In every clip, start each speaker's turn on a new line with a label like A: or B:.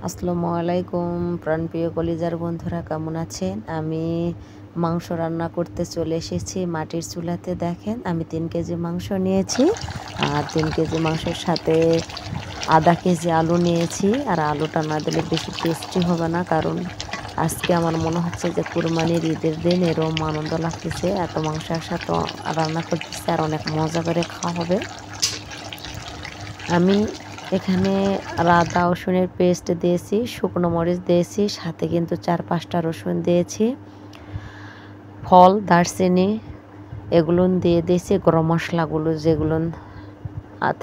A: আসসালামু আলাইকুম প্রাণপ্রিয় কলিজার বন্ধুরা, কেমন আছেন? আমি মাংস রান্না করতে চলে এসেছি মাটির চুলাতে। দেখেন, আমি 3 কেজি মাংস নিয়েছি, আর 3 কেজি মাংসের সাথে আধা কেজি আলু নিয়েছি। আর আলুটা না দিলে বেশি টেস্টি হবে না, কারণ আজকে আমার মনে হচ্ছে যে কুরবানির ঈদের দিন এরকম আনন্দ লাগতেছে। এত মাংস একসাথে রান্না করতেছে আর অনেক মজা করে খাওয়া হবে। আমি এখানে আদা রসুনের পেস্ট দিয়েছি, শুকনো মরিচ দিয়েছি, সাথে কিন্তু 4-5টা রসুন দিয়েছি, ফল দারচিনি এগুলো দিয়ে দিয়েছি, গরম মশলাগুলো যেগুলো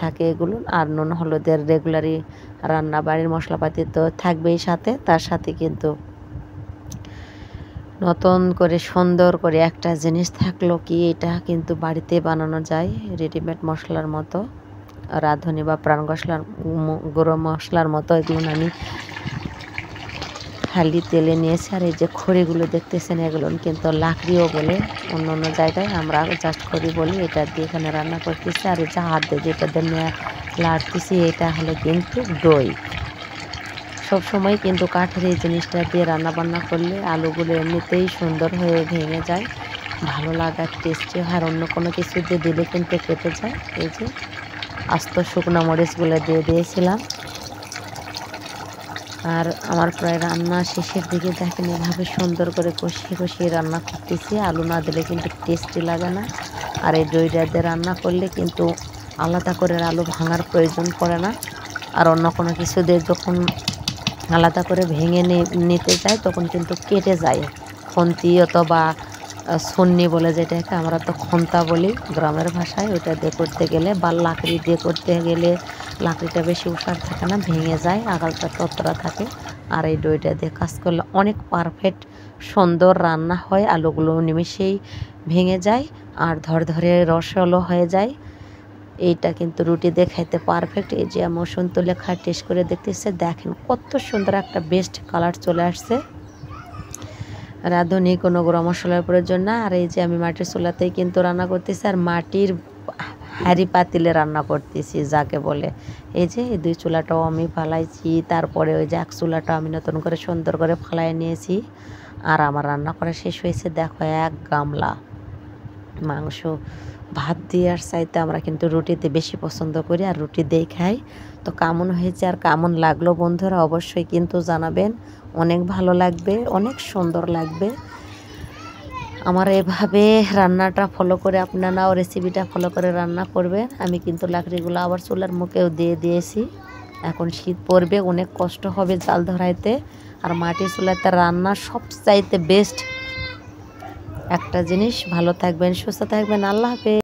A: থাকে এগুলো, আর নুন হলুদের রেগুলারই রান্না বাড়ির মশলাপাতি তো থাকবেই সাথে। তার সাথে কিন্তু নতুন করে সুন্দর করে একটা জিনিস থাকলো কি, এটা কিন্তু বাড়িতে বানানো যায় রেডিমেড মশলার মতো, রাঁধুনি বা প্রাণ গরম মশলার মতো। এগুলো আমি খালি তেলে নিয়েছি। আর এই যে খড়িগুলো দেখতেছেন, এগুলো কিন্তু লাকড়িও বলে অন্য অন্য জায়গায়, আমরা জাস্ট খড়ি বলি। এটা দিয়ে এখানে রান্না করতেছি। আর এই যে হাত দিয়ে যেটা দিয়ে লাড়তেছি, এটা হলো কিন্তু দই। সবসময় কিন্তু কাঠের এই জিনিসটা দিয়ে রান্না বান্না করলে আলুগুলো এমনিতেই সুন্দর হয়ে ভেঙে যায়, ভালো লাগার টেস্টি হয়। আর অন্য কোনো কিছু দিয়ে দিলে কিন্তু কেটে যায়। এই যে আস্ত শুকনো মরিচগুলো দিয়ে দিয়েছিলাম। আর আমার প্রায় রান্না শেষের দিকে দেখেন, এভাবে সুন্দর করে কষিয়ে কষিয়ে রান্না করতেছি। আলু না দিলে কিন্তু টেস্টি লাগে না। আর এই দইটা দিয়ে রান্না করলে কিন্তু আলাদা করে আলু ভাঙার প্রয়োজন পড়ে না। আর অন্য কোনো কিছু দিয়ে যখন আলাদা করে ভেঙে নিতে যায়, তখন কিন্তু কেটে যায়। খন্তি অথবা ছন্নি বলে যেটাকে, আমরা তো খন্তা বলি গ্রামের ভাষায়। ওইটা দিয়ে করতে গেলে বা লাকড়ি দিয়ে করতে গেলে লাকড়িটা বেশি উষার থাকে না, ভেঙে যায়, আগালটা ততরা থাকে। আর এই দইটা দিয়ে কাজ করলে অনেক পারফেক্ট সুন্দর রান্না হয়। আলুগুলো নিমেষেই ভেঙে যায় আর ধরে রসালো হয়ে যায়। এইটা কিন্তু রুটি দিয়ে খাইতে পারফেক্ট। এই যে মৌসুম তুলে খায় টেস্ট করে দেখতেছে, দেখেন কত সুন্দর একটা বেস্ট কালার চলে আসছে। রাঁধুনি কোনো গরম মশলার প্রয়োজন না। আর এই যে আমি মাটির চুলাতেই কিন্তু রান্না করতেছি, আর মাটির হাঁড়ি পাতিলে রান্না করতেছি যাকে বলে। এই যে এই 2 চুলাটাও আমি ফালাইছি, তারপরে ওই যে 1 চুলাটা আমি নতুন করে সুন্দর করে ফালাই নিয়েছি। আর আমার রান্না করা শেষ হয়েছে। দেখো, 1 গামলা মাংস। ভাত দিয়ে আর চাইতে আমরা কিন্তু রুটিতে বেশি পছন্দ করি, আর রুটি দিয়ে খাই। তো কেমন হয়েছে আর কেমন লাগলো বন্ধুরা অবশ্যই কিন্তু জানাবেন। অনেক ভালো লাগবে, অনেক সুন্দর লাগবে। আমার এভাবে রান্নাটা ফলো করে আপনারাও রেসিপিটা ফলো করে রান্না করবেন। আমি কিন্তু লাকড়িগুলো আবার চুলার মুখেও দিয়ে দিয়েছি। এখন শীত পড়বে, অনেক কষ্ট হবে জাল ধরাইতে। আর মাটির চুলাতে রান্না সবচাইতে বেস্ট একটা জিনিস। ভালো থাকবেন, সুস্থ থাকবেন। আল্লাহ হাফেজ।